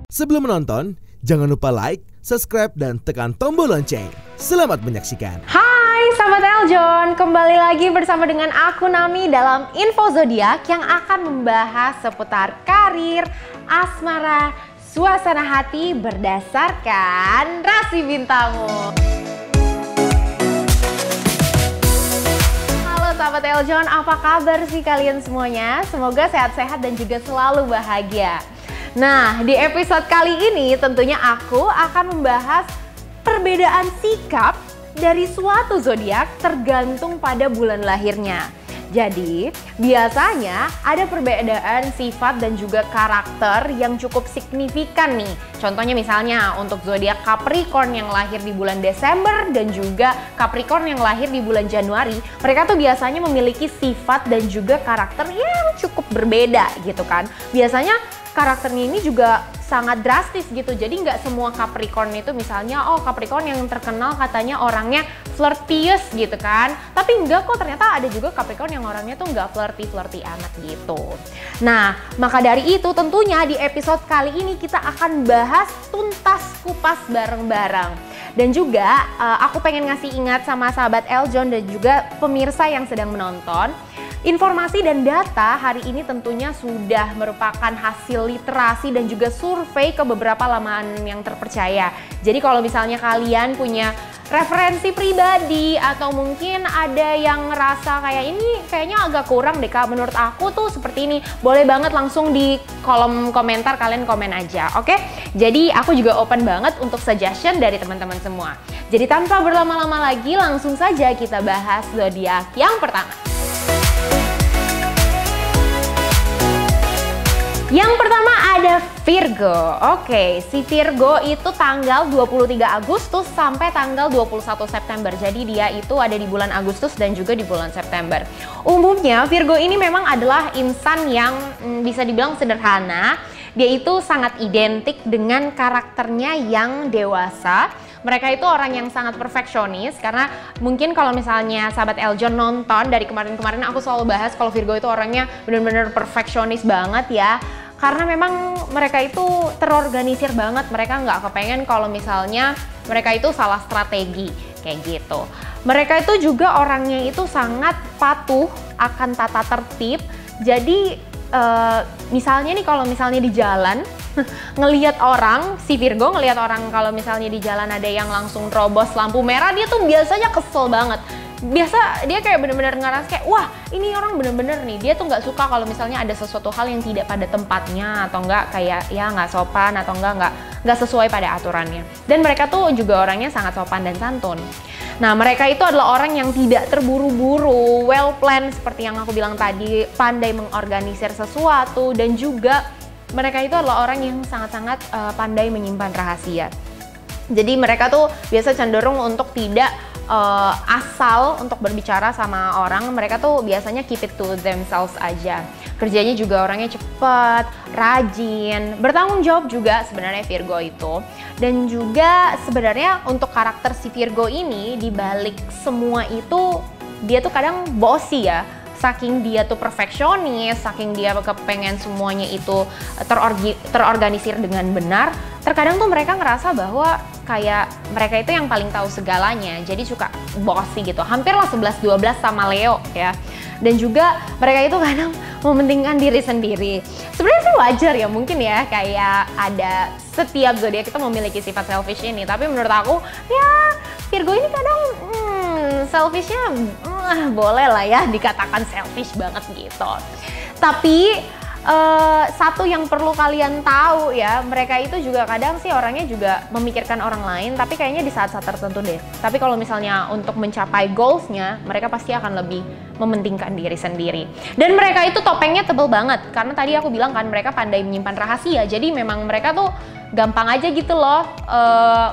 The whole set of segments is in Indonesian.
Sebelum menonton, jangan lupa like, subscribe, dan tekan tombol lonceng. Selamat menyaksikan. Hai sahabat Eljon, kembali lagi bersama dengan aku Nami dalam Info Zodiak yang akan membahas seputar karir, asmara, suasana hati berdasarkan rasi bintangmu. Halo sahabat Eljon, apa kabar sih kalian semuanya? Semoga sehat-sehat dan juga selalu bahagia. Nah, di episode kali ini tentunya aku akan membahas perbedaan sikap dari suatu zodiak tergantung pada bulan lahirnya. Jadi, biasanya ada perbedaan sifat dan juga karakter yang cukup signifikan nih. Contohnya misalnya untuk zodiak Capricorn yang lahir di bulan Desember dan juga Capricorn yang lahir di bulan Januari, mereka tuh biasanya memiliki sifat dan juga karakter yang cukup berbeda gitu kan. Biasanya karakternya ini juga sangat drastis gitu, jadi nggak semua Capricorn itu misalnya, oh Capricorn yang terkenal katanya orangnya flirtious gitu kan, tapi enggak kok, ternyata ada juga Capricorn yang orangnya tuh nggak flirty amat gitu. Nah, maka dari itu tentunya di episode kali ini kita akan bahas tuntas kupas bareng-bareng. Dan juga aku pengen ngasih ingat sama sahabat Eljon dan juga pemirsa yang sedang menonton, informasi dan data hari ini tentunya sudah merupakan hasil literasi dan juga survei ke beberapa laman yang terpercaya. Jadi kalau misalnya kalian punya referensi pribadi atau mungkin ada yang ngerasa kayak ini kayaknya agak kurang deh Kak, menurut aku tuh seperti ini, boleh banget langsung di kolom komentar kalian komen aja, oke? Jadi aku juga open banget untuk suggestion dari teman-teman semua. Jadi tanpa berlama-lama lagi langsung saja kita bahas zodiak yang pertama. Yang pertama ada Virgo. Oke, si Virgo itu tanggal 23 Agustus sampai tanggal 21 September. Jadi dia itu ada di bulan Agustus dan juga di bulan September. Umumnya Virgo ini memang adalah insan yang bisa dibilang sederhana. Dia itu sangat identik dengan karakternya yang dewasa. Mereka itu orang yang sangat perfeksionis, karena mungkin kalau misalnya sahabat Eljon nonton dari kemarin-kemarin aku selalu bahas kalau Virgo itu orangnya benar-benar perfeksionis banget ya. Karena memang mereka itu terorganisir banget, mereka nggak kepengen kalau misalnya mereka itu salah strategi kayak gitu. Mereka itu juga orangnya itu sangat patuh akan tata tertib. Jadi misalnya nih kalau misalnya di jalan ngelihat orang, si Virgo ngelihat orang kalau misalnya di jalan ada yang langsung terobos lampu merah, dia tuh biasanya kesel banget. Biasa dia kayak bener-bener ngerasa kayak, wah ini orang bener-bener nih, dia tuh nggak suka kalau misalnya ada sesuatu hal yang tidak pada tempatnya atau enggak kayak ya nggak sopan atau enggak sesuai pada aturannya. Dan mereka tuh juga orangnya sangat sopan dan santun. Nah, mereka itu adalah orang yang tidak terburu-buru, well planned seperti yang aku bilang tadi, pandai mengorganisir sesuatu, dan juga mereka itu adalah orang yang sangat-sangat pandai menyimpan rahasia. Jadi mereka tuh biasa cenderung untuk tidak asal untuk berbicara sama orang. Mereka tuh biasanya keep it to themselves aja. Kerjanya juga orangnya cepet, rajin, bertanggung jawab juga sebenarnya Virgo itu. Dan juga sebenarnya untuk karakter si Virgo ini, dibalik semua itu dia tuh kadang bossy ya. Saking dia tuh perfeksionis, saking dia kepengen semuanya itu terorganisir dengan benar, terkadang tuh mereka ngerasa bahwa kayak mereka itu yang paling tahu segalanya, jadi suka bossy gitu. Hampirlah 11-12 sama Leo ya. Dan juga mereka itu kadang mementingkan diri sendiri. Sebenarnya sih wajar ya, mungkin ya, kayak ada setiap zodiak kita memiliki sifat selfish ini, tapi menurut aku ya Virgo ini kadang selfishnya boleh lah ya dikatakan selfish banget gitu. Tapi satu yang perlu kalian tahu ya, mereka itu juga kadang sih orangnya juga memikirkan orang lain, tapi kayaknya di saat-saat tertentu deh. Tapi kalau misalnya untuk mencapai goalsnya, mereka pasti akan lebih mementingkan diri sendiri. Dan mereka itu topengnya tebel banget, karena tadi aku bilang kan mereka pandai menyimpan rahasia. Jadi memang mereka tuh gampang aja gitu loh,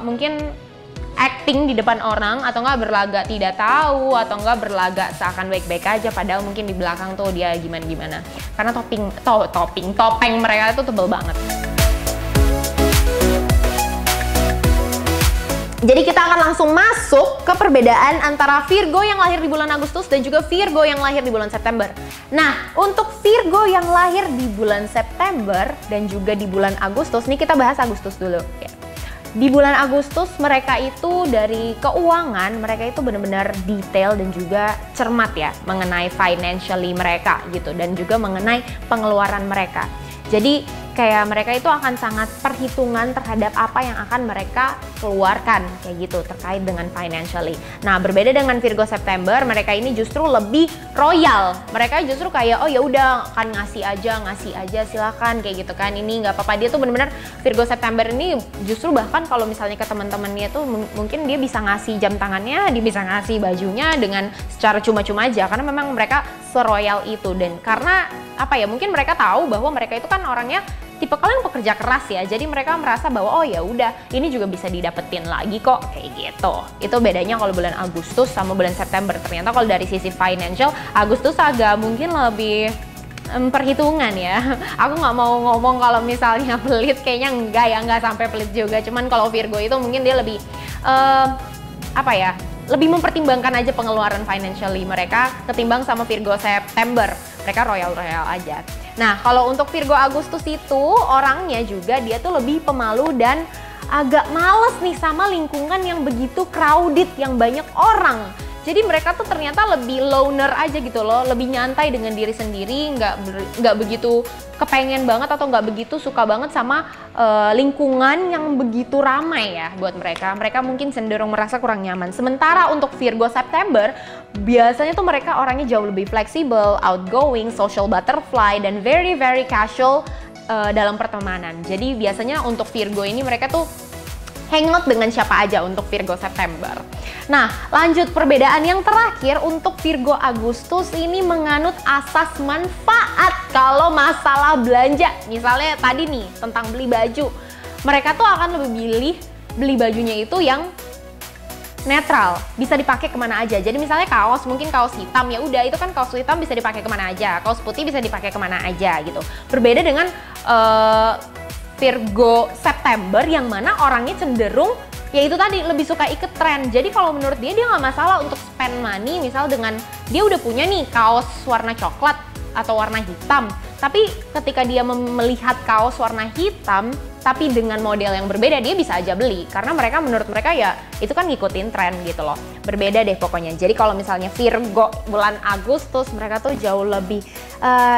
mungkin acting di depan orang atau enggak berlagak tidak tahu atau enggak berlagak seakan baik-baik aja, padahal mungkin di belakang tuh dia gimana-gimana. Karena topeng mereka tuh tebel banget. Jadi kita akan langsung masuk ke perbedaan antara Virgo yang lahir di bulan Agustus dan juga Virgo yang lahir di bulan September. Nah, untuk Virgo yang lahir di bulan September dan juga di bulan Agustus, nih kita bahas Agustus dulu. Di bulan Agustus mereka itu dari keuangan, mereka itu benar-benar detail dan juga cermat ya mengenai financially mereka gitu, dan juga mengenai pengeluaran mereka. Jadi kayak mereka itu akan sangat perhitungan terhadap apa yang akan mereka keluarkan kayak gitu terkait dengan financially. Nah, berbeda dengan Virgo September, mereka ini justru lebih royal. Mereka justru kayak oh ya udah kan ngasih aja silakan kayak gitu kan. Ini nggak apa-apa. Dia tuh bener-bener Virgo September ini justru bahkan kalau misalnya ke teman-temannya tuh mungkin dia bisa ngasih jam tangannya, dia bisa ngasih bajunya dengan secara cuma-cuma aja karena memang mereka seroyal itu. Dan karena apa ya, mungkin mereka tahu bahwa mereka itu kan orangnya tipe kalian pekerja keras ya, jadi mereka merasa bahwa oh ya udah ini juga bisa didapetin lagi kok kayak gitu. Itu bedanya kalau bulan Agustus sama bulan September. Ternyata kalau dari sisi financial, Agustus agak mungkin lebih perhitungan ya. Aku nggak mau ngomong kalau misalnya pelit, kayaknya enggak ya, nggak sampai pelit juga. Cuman kalau Virgo itu mungkin dia lebih apa ya, lebih mempertimbangkan aja pengeluaran financially mereka ketimbang sama Virgo September. Mereka royal-royal aja. Nah, kalau untuk Virgo Agustus itu orangnya juga dia tuh lebih pemalu dan agak males nih sama lingkungan yang begitu crowded, yang banyak orang. Jadi mereka tuh ternyata lebih loner aja gitu loh, lebih nyantai dengan diri sendiri, nggak begitu kepengen banget atau nggak begitu suka banget sama lingkungan yang begitu ramai ya buat mereka. Mereka mungkin cenderung merasa kurang nyaman. Sementara untuk Virgo September, biasanya tuh mereka orangnya jauh lebih fleksibel, outgoing, social butterfly, dan very casual dalam pertemanan. Jadi biasanya untuk Virgo ini mereka tuh hangout dengan siapa aja untuk Virgo September. Nah, lanjut perbedaan yang terakhir untuk Virgo Agustus ini menganut asas manfaat kalau masalah belanja. Misalnya tadi nih tentang beli baju, mereka tuh akan lebih pilih beli bajunya itu yang netral, bisa dipakai kemana aja. Jadi misalnya kaos, mungkin kaos hitam, ya udah itu kan kaos hitam bisa dipakai kemana aja, kaos putih bisa dipakai kemana aja gitu. Berbeda dengan Virgo September yang mana orangnya cenderung ya itu tadi lebih suka ikut tren. Jadi kalau menurut dia nggak masalah untuk spend money, misal dengan dia udah punya nih kaos warna coklat atau warna hitam, tapi ketika dia melihat kaos warna hitam tapi dengan model yang berbeda, dia bisa aja beli karena menurut mereka ya itu kan ngikutin tren gitu loh. Berbeda deh pokoknya. Jadi kalau misalnya Virgo bulan Agustus, mereka tuh jauh lebih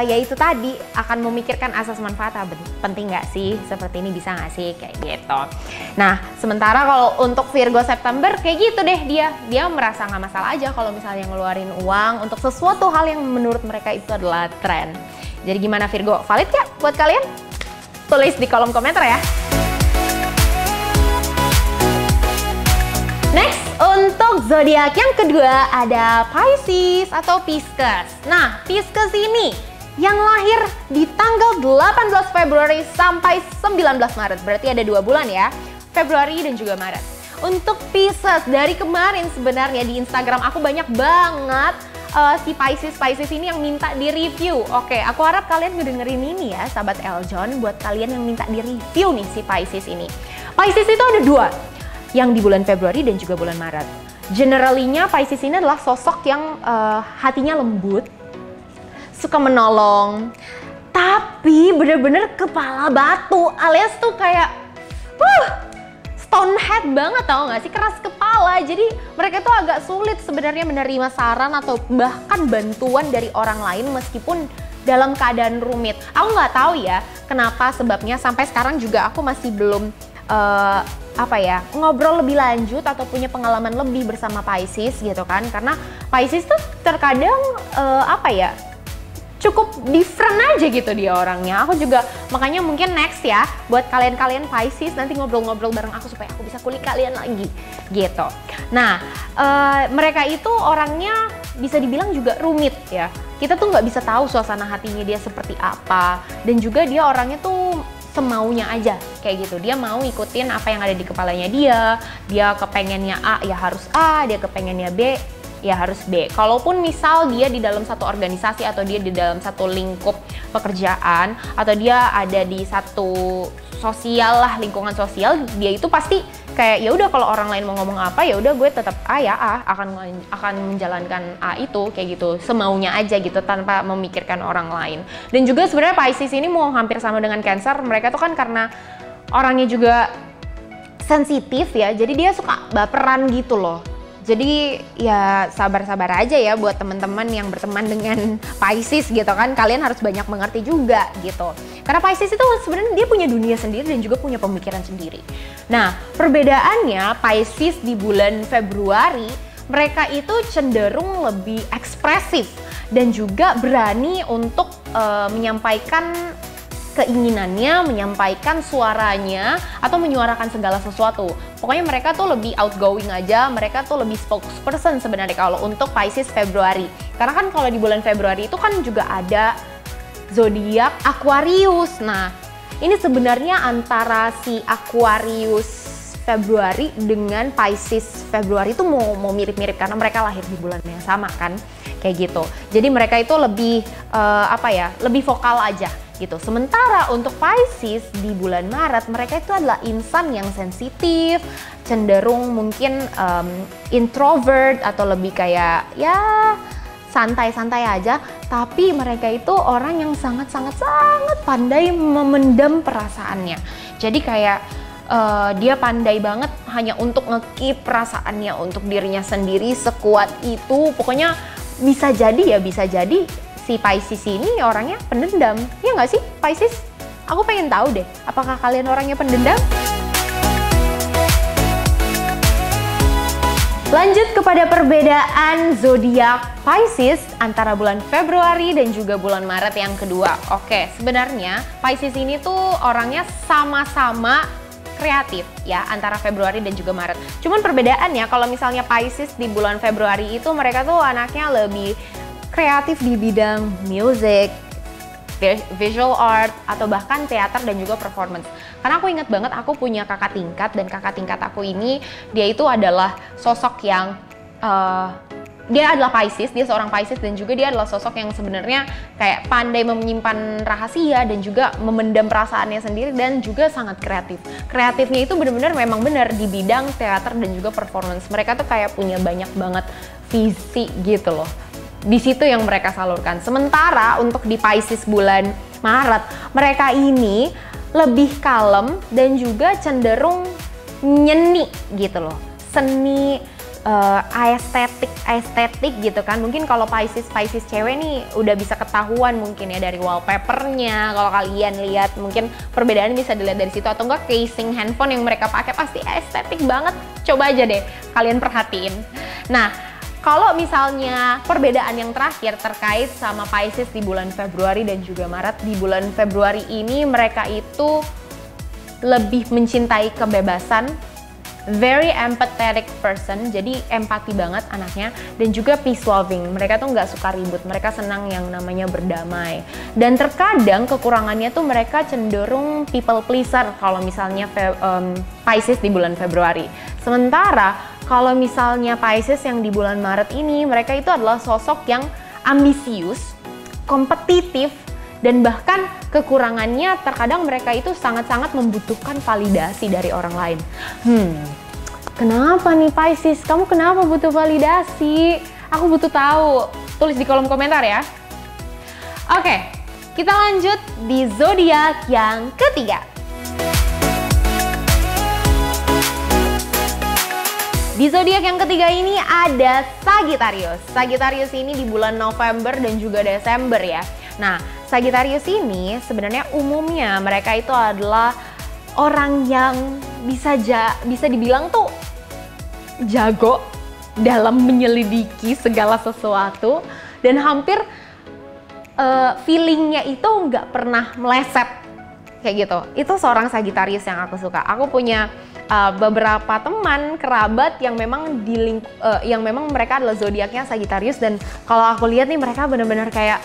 ya itu tadi akan memikirkan asas manfaat. Penting nggak sih seperti ini, bisa nggak sih kayak gitu. Nah, sementara kalau untuk Virgo September kayak gitu deh, dia merasa nggak masalah aja kalau misalnya ngeluarin uang untuk sesuatu hal yang menurut mereka itu adalah tren. Jadi gimana Virgo, valid ya buat kalian? Tulis di kolom komentar ya. Next, untuk zodiak yang kedua ada Pisces atau Pisces. Nah, Pisces ini yang lahir di tanggal 18 Februari sampai 19 Maret. Berarti ada 2 bulan ya, Februari dan juga Maret. Untuk Pisces, dari kemarin sebenarnya di Instagram aku banyak banget si Pisces ini yang minta di-review. Oke, aku harap kalian ngedengerin ini ya, sahabat Eljon, buat kalian yang minta di-review nih si Pisces ini. Pisces itu ada 2, yang di bulan Februari dan juga bulan Maret. Generally-nya Pisces ini adalah sosok yang hatinya lembut, suka menolong, tapi bener-bener kepala batu, alias tuh kayak stonehead banget, tau gak sih, keras kepala. Jadi mereka tuh agak sulit sebenarnya menerima saran atau bahkan bantuan dari orang lain meskipun dalam keadaan rumit. Aku nggak tahu ya kenapa sebabnya, sampai sekarang juga aku masih belum ngobrol lebih lanjut atau punya pengalaman lebih bersama Pisces gitu kan. Karena Pisces tuh terkadang cukup different aja gitu dia orangnya. Aku juga makanya mungkin next ya buat kalian Pisces nanti ngobrol-ngobrol bareng aku supaya aku bisa kulik kalian lagi gitu. Nah, mereka itu orangnya bisa dibilang juga rumit ya. Kita tuh nggak bisa tahu suasana hatinya dia seperti apa, dan juga dia orangnya tuh semaunya aja kayak gitu. Dia mau ikutin apa yang ada di kepalanya dia kepengennya A ya harus A, dia kepengennya B ya harus B. Kalaupun misal dia di dalam satu organisasi atau dia di dalam satu lingkup pekerjaan atau dia ada di satu sosial lah, lingkungan sosial, dia itu pasti kayak ya udah kalau orang lain mau ngomong apa ya udah gue tetap akan menjalankan A itu kayak gitu, semaunya aja gitu tanpa memikirkan orang lain. Dan juga sebenarnya Pisces ini mau hampir sama dengan Cancer, mereka tuh kan karena orangnya juga sensitif ya, jadi dia suka baperan gitu loh. Jadi ya sabar-sabar aja ya buat teman-teman yang berteman dengan Pisces gitu kan, kalian harus banyak mengerti juga gitu. Karena Pisces itu sebenarnya dia punya dunia sendiri dan juga punya pemikiran sendiri. Nah, perbedaannya Pisces di bulan Februari, mereka itu cenderung lebih ekspresif dan juga berani untuk menyampaikan keinginannya, menyampaikan suaranya, atau menyuarakan segala sesuatu. Pokoknya mereka tuh lebih outgoing aja, mereka tuh lebih spokesperson sebenarnya kalau untuk Pisces Februari. Karena kan kalau di bulan Februari itu kan juga ada zodiak Aquarius. Nah, ini sebenarnya antara si Aquarius Februari dengan Pisces Februari itu mau mirip-mirip karena mereka lahir di bulan yang sama kan, kayak gitu. Jadi mereka itu lebih lebih vokal aja gitu. Sementara untuk Pisces di bulan Maret, mereka itu adalah insan yang sensitif, cenderung mungkin introvert atau lebih kayak ya santai-santai aja, tapi mereka itu orang yang sangat pandai memendam perasaannya. Jadi kayak dia pandai banget hanya untuk nge-keep perasaannya untuk dirinya sendiri sekuat itu. Pokoknya bisa jadi si Pisces ini orangnya pendendam. Ya nggak sih Pisces? Aku pengen tahu deh, apakah kalian orangnya pendendam? Lanjut kepada perbedaan zodiak Pisces antara bulan Februari dan juga bulan Maret yang kedua. Oke, sebenarnya Pisces ini tuh orangnya sama-sama kreatif ya antara Februari dan juga Maret. Cuman perbedaannya kalau misalnya Pisces di bulan Februari itu mereka tuh anaknya lebih kreatif di bidang music, visual art, atau bahkan teater dan juga performance. Karena aku ingat banget aku punya kakak tingkat, dan kakak tingkat aku ini dia itu adalah sosok yang dia adalah Pisces, dia seorang Pisces, dan juga dia adalah sosok yang sebenarnya kayak pandai menyimpan rahasia dan juga memendam perasaannya sendiri dan juga sangat kreatif. Kreatifnya itu benar-benar memang benar di bidang teater dan juga performance. Mereka tuh kayak punya banyak banget visi gitu loh. Di situ yang mereka salurkan. Sementara untuk di Pisces bulan Maret, mereka ini lebih kalem dan juga cenderung nyeni gitu loh. Seni, estetik gitu kan. Mungkin kalau Pisces cewek nih udah bisa ketahuan mungkin ya dari wallpapernya. Kalau kalian lihat mungkin perbedaan bisa dilihat dari situ, atau enggak casing handphone yang mereka pakai pasti estetik banget. Coba aja deh kalian perhatiin. Nah, kalau misalnya perbedaan yang terakhir terkait sama Pisces di bulan Februari dan juga Maret, di bulan Februari ini mereka itu lebih mencintai kebebasan, very empathetic person, jadi empati banget anaknya, dan juga peace loving. Mereka tuh nggak suka ribut, mereka senang yang namanya berdamai. Dan terkadang kekurangannya tuh mereka cenderung people pleaser kalau misalnya Pisces di bulan Februari. Sementara kalau misalnya Pisces yang di bulan Maret ini, mereka itu adalah sosok yang ambisius, kompetitif, dan bahkan kekurangannya terkadang mereka itu sangat-sangat membutuhkan validasi dari orang lain. Kenapa nih Pisces? Kamu kenapa butuh validasi? Aku butuh tahu. Tulis di kolom komentar ya. Oke, kita lanjut di zodiak yang ketiga. Di zodiak yang ketiga ini ada Sagittarius. Sagittarius ini di bulan November dan juga Desember ya. Nah, Sagittarius ini sebenarnya umumnya mereka itu adalah orang yang bisa dibilang tuh jago dalam menyelidiki segala sesuatu, dan hampir feelingnya itu nggak pernah meleset kayak gitu. Itu seorang Sagittarius yang aku suka. Aku punya beberapa teman kerabat yang memang yang memang mereka adalah zodiaknya Sagittarius, dan kalau aku lihat nih mereka benar-benar kayak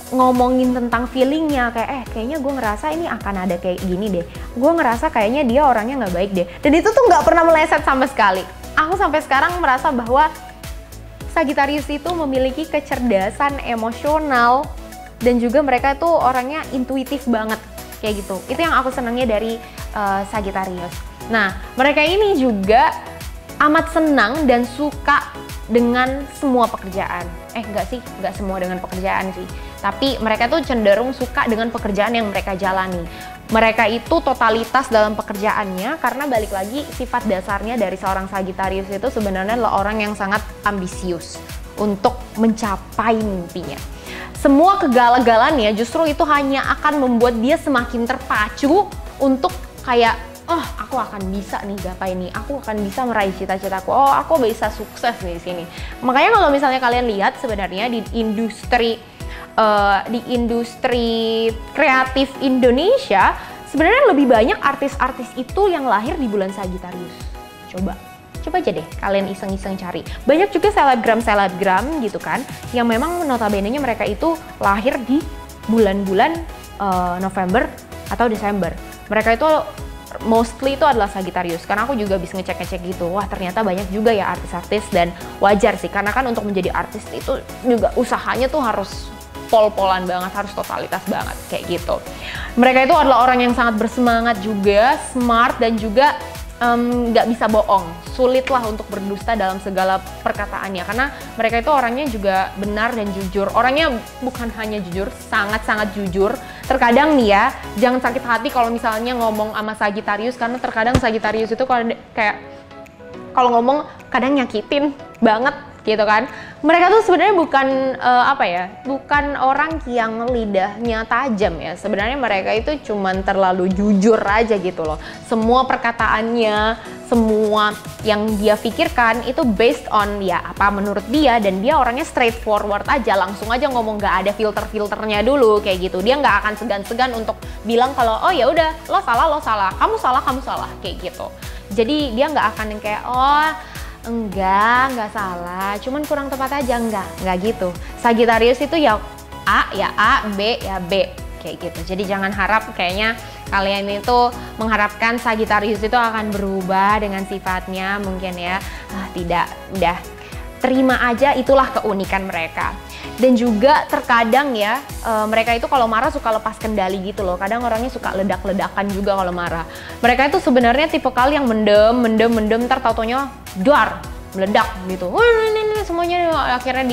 ngomongin tentang feelingnya, kayak kayaknya gue ngerasa ini akan ada kayak gini deh, gue ngerasa kayaknya dia orangnya nggak baik deh, dan itu tuh nggak pernah meleset sama sekali. Aku sampai sekarang merasa bahwa Sagittarius itu memiliki kecerdasan emosional dan juga mereka tuh orangnya intuitif banget. kayak gitu. Itu yang aku senangnya dari Sagittarius. Nah, mereka ini juga amat senang dan suka dengan semua pekerjaan. Enggak semua dengan pekerjaan sih. Tapi mereka tuh cenderung suka dengan pekerjaan yang mereka jalani. Mereka itu totalitas dalam pekerjaannya karena balik lagi sifat dasarnya dari seorang Sagittarius itu sebenarnya adalah orang yang sangat ambisius untuk mencapai mimpinya. Semua kegagalannya justru itu hanya akan membuat dia semakin terpacu untuk kayak, oh aku akan bisa nih gapai nih, aku akan bisa meraih cita-citaku, oh aku bisa sukses nih di sini. Makanya kalau misalnya kalian lihat sebenarnya di industri kreatif Indonesia sebenarnya lebih banyak artis-artis itu yang lahir di bulan Sagittarius. Coba aja deh kalian iseng-iseng cari. Banyak juga selebgram gitu kan yang memang notabene-nya mereka itu lahir di bulan-bulan November atau Desember. Mereka itu mostly itu adalah Sagittarius, karena aku juga bisa ngecek gitu. Wah ternyata banyak juga ya artis-artis, dan wajar sih karena kan untuk menjadi artis itu juga usahanya tuh harus pol-polan banget, harus totalitas banget kayak gitu. Mereka itu adalah orang yang sangat bersemangat juga, smart, dan juga nggak bisa bohong. Sulit lah untuk berdusta dalam segala perkataannya karena mereka itu orangnya juga benar dan jujur. Orangnya bukan hanya jujur, sangat-sangat jujur. Terkadang nih ya, jangan sakit hati kalau misalnya ngomong sama Sagittarius, karena terkadang Sagittarius itu kalau ngomong kadang nyakitin banget gitu kan. Mereka tuh sebenarnya bukan orang yang lidahnya tajam ya. Sebenarnya mereka itu cuman terlalu jujur aja gitu loh. Semua perkataannya, semua yang dia pikirkan itu based on ya apa menurut dia, dan dia orangnya straightforward aja, langsung aja ngomong, nggak ada filternya dulu kayak gitu. Dia nggak akan segan-segan untuk bilang kalau oh ya udah lo salah, kamu salah kayak gitu. Jadi dia nggak akan yang kayak enggak salah, cuman kurang tepat aja, enggak gitu. Sagittarius itu ya A, B ya B kayak gitu. Jadi jangan harap kayaknya kalian itu mengharapkan Sagittarius itu akan berubah dengan sifatnya mungkin ya. Tidak, udah terima aja, itulah keunikan mereka. Dan juga terkadang ya mereka itu kalau marah suka lepas kendali gitu loh. Kadang orangnya suka ledak-ledakan juga kalau marah. Mereka itu sebenarnya tipe kali yang mendem, ntar tau-taunya duar, meledak gitu. Ini semuanya akhirnya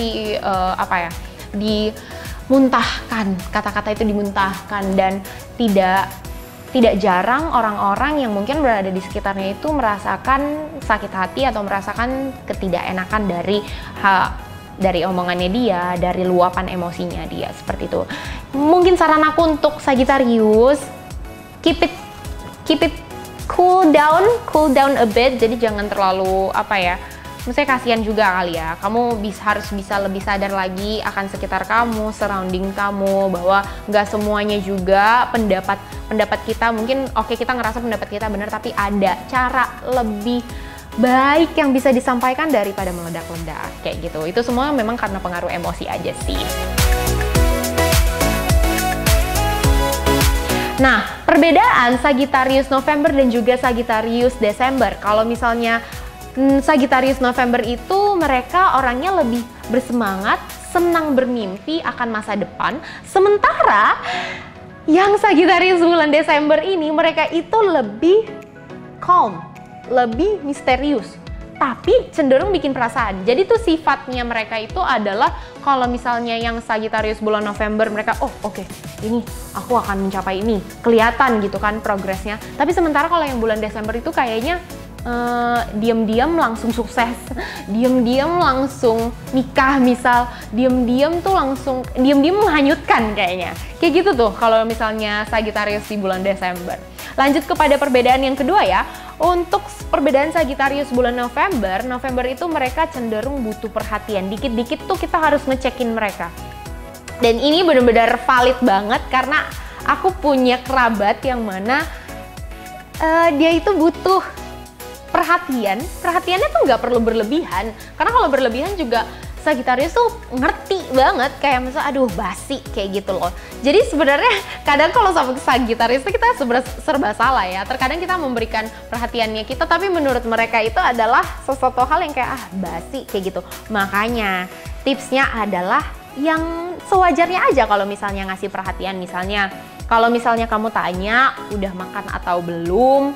dimuntahkan. Kata-kata itu dimuntahkan, dan tidak jarang orang-orang yang mungkin berada di sekitarnya itu merasakan sakit hati atau merasakan ketidakenakan dari omongannya dia, dari luapan emosinya dia, seperti itu. Mungkin saran aku untuk Sagittarius, keep it cool down a bit. Jadi jangan terlalu maksudnya kasihan juga kali ya. Kamu harus bisa lebih sadar lagi akan sekitar kamu, surrounding kamu, bahwa nggak semuanya juga pendapat kita mungkin kita ngerasa pendapat kita benar, tapi ada cara lebih baik yang bisa disampaikan daripada meledak-ledak kayak gitu. Itu semua memang karena pengaruh emosi aja sih. Nah, perbedaan Sagittarius November dan juga Sagittarius Desember. Kalau misalnya Sagittarius November itu mereka orangnya lebih bersemangat, senang bermimpi akan masa depan. Sementara yang Sagittarius bulan Desember ini mereka itu lebih calm, lebih misterius, tapi cenderung bikin perasaan. Jadi tuh sifatnya mereka itu adalah kalau misalnya yang Sagittarius bulan November mereka ini aku akan mencapai ini, kelihatan gitu kan progresnya. Tapi sementara kalau yang bulan Desember itu kayaknya diam-diam langsung sukses, diam-diam langsung nikah misal, diam-diam menghanyutkan kayaknya. Kayak gitu tuh kalau misalnya Sagittarius di bulan Desember. Lanjut kepada perbedaan yang kedua ya. Untuk perbedaan Sagittarius bulan November itu mereka cenderung butuh perhatian. Dikit-dikit tuh kita harus ngecekin mereka. Dan ini benar-benar valid banget karena aku punya kerabat yang mana dia itu butuh perhatian. Perhatiannya tuh nggak perlu berlebihan. Karena kalau berlebihan juga Sagittarius tuh ngerti banget, kayak misalnya aduh basi kayak gitu loh. Jadi sebenarnya kadang kalau sama Sagittarius tuh kita serba salah ya. Terkadang kita memberikan perhatiannya kita, tapi menurut mereka itu adalah sesuatu hal yang kayak basi kayak gitu. Makanya tipsnya adalah yang sewajarnya aja kalau misalnya ngasih perhatian. Misalnya Kalau misalnya kamu tanya udah makan atau belum,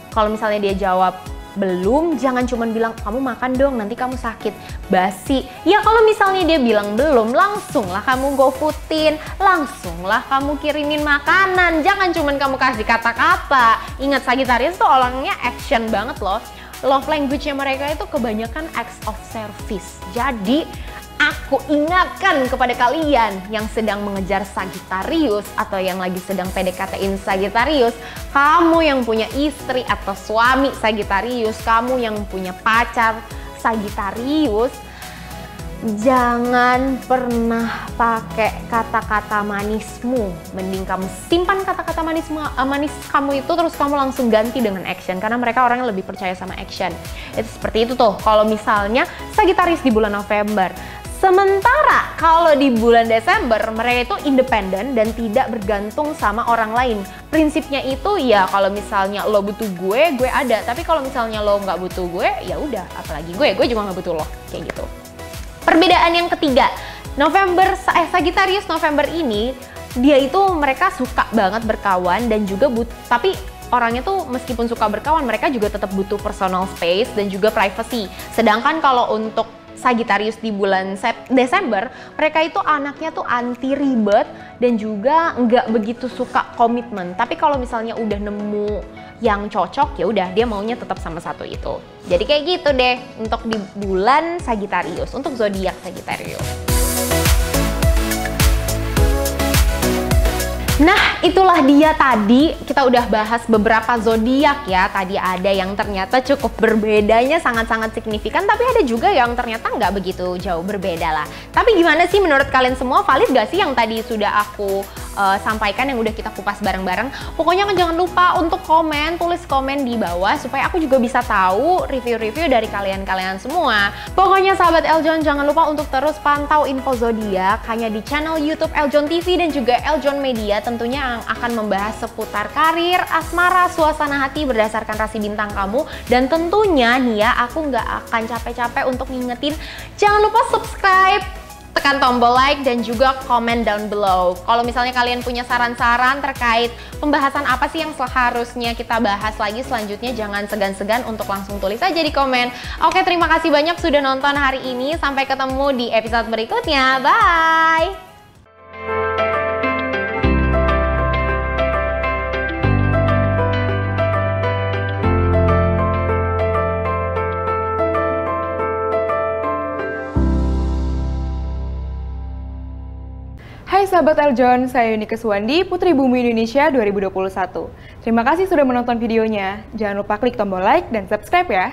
kalau misalnya dia jawab belum, jangan cuma bilang kamu makan dong nanti kamu sakit, basi. Ya kalau misalnya dia bilang belum, langsunglah kamu GoFoodin, langsunglah kamu kirimin makanan. Jangan cuma kamu kasih kata-kata. Ingat, Sagittarius tuh orangnya action banget loh. Love language-nya mereka itu kebanyakan acts of service. Jadi aku ingatkan kepada kalian yang sedang mengejar Sagittarius atau yang lagi sedang PDKT-in Sagittarius, kamu yang punya istri atau suami Sagittarius, kamu yang punya pacar Sagittarius, jangan pernah pakai kata-kata manismu. Mending kamu simpan kata-kata manis kamu itu, terus kamu langsung ganti dengan action, karena mereka orang yang lebih percaya sama action. Itu seperti itu tuh kalau misalnya Sagittarius di bulan November. Sementara kalau di bulan Desember mereka itu independen dan tidak bergantung sama orang lain. Prinsipnya itu ya kalau misalnya lo butuh gue ada. Tapi kalau misalnya lo nggak butuh gue, ya udah, apalagi gue juga nggak butuh lo, kayak gitu. Perbedaan yang ketiga, Sagittarius November ini dia itu mereka suka banget berkawan dan juga tapi orangnya tuh meskipun suka berkawan, mereka juga tetap butuh personal space dan juga privacy. Sedangkan kalau untuk Sagittarius di bulan Desember, mereka itu anaknya tuh anti ribet dan juga nggak begitu suka komitmen. Tapi kalau misalnya udah nemu yang cocok, ya udah dia maunya tetap sama satu itu. Jadi kayak gitu deh untuk di bulan Sagittarius, untuk zodiak Sagittarius. Nah, itulah dia tadi kita udah bahas beberapa zodiak ya. Tadi ada yang ternyata cukup berbedanya sangat-sangat signifikan, tapi ada juga yang ternyata nggak begitu jauh berbeda lah. Tapi gimana sih menurut kalian semua? Valid gak sih yang tadi sudah aku sampaikan, yang udah kita kupas bareng-bareng? Pokoknya jangan lupa untuk tulis komen di bawah supaya aku juga bisa tahu review-review dari kalian-kalian semua. Pokoknya sahabat Eljon, jangan lupa untuk terus pantau info zodiak hanya di channel YouTube Eljon TV dan juga Eljon Media, tentunya yang akan membahas seputar karir, asmara, suasana hati berdasarkan rasi bintang kamu. Dan tentunya nih ya, aku nggak akan capek-capek untuk ngingetin, jangan lupa subscribe, tekan tombol like dan juga komen down below. Kalau misalnya kalian punya saran-saran terkait pembahasan apa sih yang seharusnya kita bahas lagi selanjutnya, jangan segan-segan untuk langsung tulis aja di komen. Oke, terima kasih banyak sudah nonton hari ini. Sampai ketemu di episode berikutnya. Bye! Hai sahabat Eljon, saya Yuni Keswandi, Putri Bumi Indonesia 2021. Terima kasih sudah menonton videonya. Jangan lupa klik tombol like dan subscribe ya.